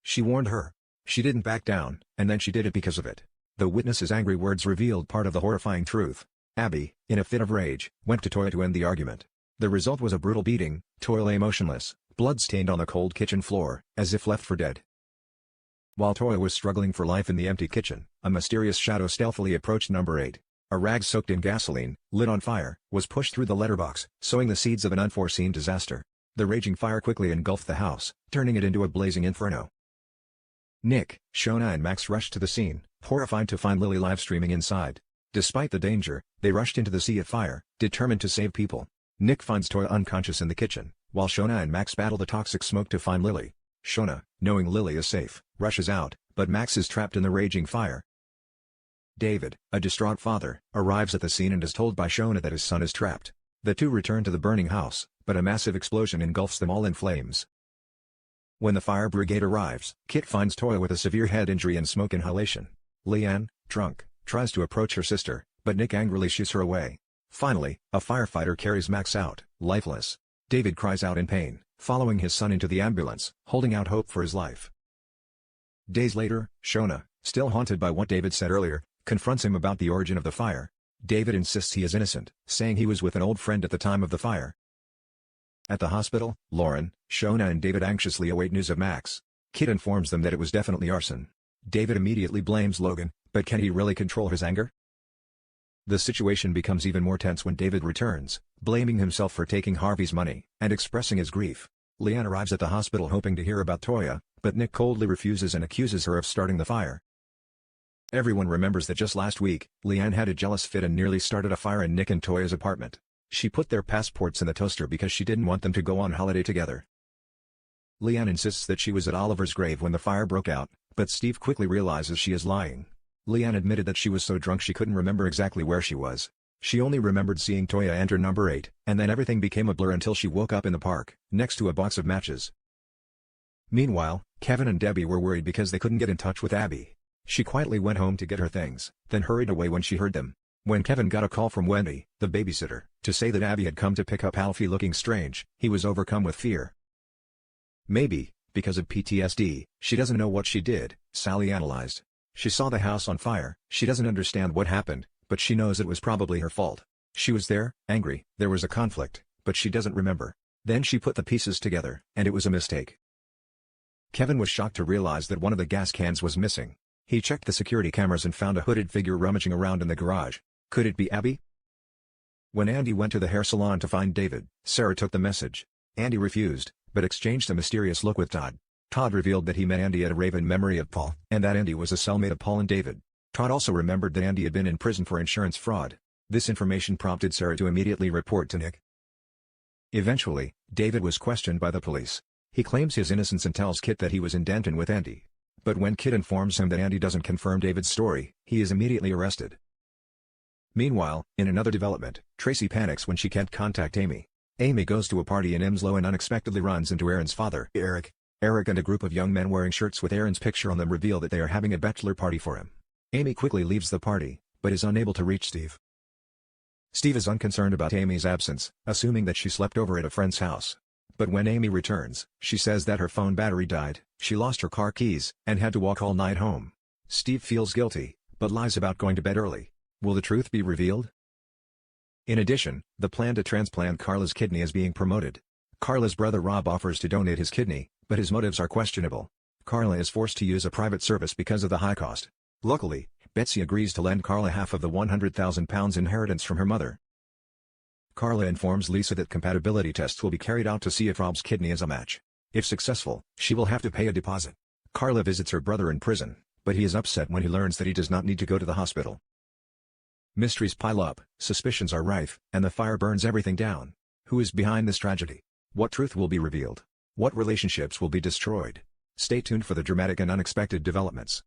She warned her. She didn't back down, and then she did it because of it. The witness's angry words revealed part of the horrifying truth. Abby, in a fit of rage, went to Toya to end the argument. The result was a brutal beating. Toya lay motionless, blood-stained on the cold kitchen floor, as if left for dead. While Toya was struggling for life in the empty kitchen, a mysterious shadow stealthily approached number 8. A rag soaked in gasoline, lit on fire, was pushed through the letterbox, sowing the seeds of an unforeseen disaster. The raging fire quickly engulfed the house, turning it into a blazing inferno. Nick, Shona and Max rushed to the scene, horrified to find Lily live-streaming inside. Despite the danger, they rushed into the sea of fire, determined to save people. Nick finds Toya unconscious in the kitchen, while Shona and Max battle the toxic smoke to find Lily. Shona, knowing Lily is safe, rushes out, but Max is trapped in the raging fire. David, a distraught father, arrives at the scene and is told by Shona that his son is trapped. The two return to the burning house, but a massive explosion engulfs them all in flames. When the fire brigade arrives, Kit finds Toya with a severe head injury and smoke inhalation. Leanne, drunk, tries to approach her sister, but Nick angrily shoots her away. Finally, a firefighter carries Max out, lifeless. David cries out in pain, following his son into the ambulance, holding out hope for his life. Days later, Shona, still haunted by what David said earlier, confronts him about the origin of the fire. David insists he is innocent, saying he was with an old friend at the time of the fire. At the hospital, Lauren, Shona and David anxiously await news of Max. Kit informs them that it was definitely arson. David immediately blames Logan, but can he really control his anger? The situation becomes even more tense when David returns, blaming himself for taking Harvey's money, and expressing his grief. Leanne arrives at the hospital hoping to hear about Toya, but Nick coldly refuses and accuses her of starting the fire. Everyone remembers that just last week, Leanne had a jealous fit and nearly started a fire in Nick and Toya's apartment. She put their passports in the toaster because she didn't want them to go on holiday together. Leanne insists that she was at Oliver's grave when the fire broke out, but Steve quickly realizes she is lying. Leanne admitted that she was so drunk she couldn't remember exactly where she was. She only remembered seeing Toya enter number 8, and then everything became a blur until she woke up in the park, next to a box of matches. Meanwhile, Kevin and Debbie were worried because they couldn't get in touch with Abby. She quietly went home to get her things, then hurried away when she heard them. When Kevin got a call from Wendy, the babysitter, to say that Abby had come to pick up Alfie looking strange, he was overcome with fear. Maybe, because of PTSD, she doesn't know what she did, Sally analyzed. She saw the house on fire, she doesn't understand what happened, but she knows it was probably her fault. She was there, angry, there was a conflict, but she doesn't remember. Then she put the pieces together, and it was a mistake. Kevin was shocked to realize that one of the gas cans was missing. He checked the security cameras and found a hooded figure rummaging around in the garage. Could it be Abby? When Andy went to the hair salon to find David, Sarah took the message. Andy refused, but exchanged a mysterious look with Todd. Todd revealed that he met Andy at a rave in memory of Paul, and that Andy was a cellmate of Paul and David. Todd also remembered that Andy had been in prison for insurance fraud. This information prompted Sarah to immediately report to Nick. Eventually, David was questioned by the police. He claims his innocence and tells Kit that he was in Denton with Andy. But when Kit informs him that Andy doesn't confirm David's story, he is immediately arrested. Meanwhile, in another development, Tracy panics when she can't contact Amy. Amy goes to a party in Emslow and unexpectedly runs into Aaron's father, Eric. Eric and a group of young men wearing shirts with Aaron's picture on them reveal that they are having a bachelor party for him. Amy quickly leaves the party, but is unable to reach Steve. Steve is unconcerned about Amy's absence, assuming that she slept over at a friend's house. But when Amy returns, she says that her phone battery died, she lost her car keys, and had to walk all night home. Steve feels guilty, but lies about going to bed early. Will the truth be revealed? In addition, the plan to transplant Carla's kidney is being promoted. Carla's brother Rob offers to donate his kidney, but his motives are questionable. Carla is forced to use a private service because of the high cost. Luckily, Betsy agrees to lend Carla half of the £100,000 inheritance from her mother. Carla informs Lisa that compatibility tests will be carried out to see if Rob's kidney is a match. If successful, she will have to pay a deposit. Carla visits her brother in prison, but he is upset when he learns that he does not need to go to the hospital. Mysteries pile up, suspicions are rife, and the fire burns everything down. Who is behind this tragedy? What truth will be revealed? What relationships will be destroyed? Stay tuned for the dramatic and unexpected developments.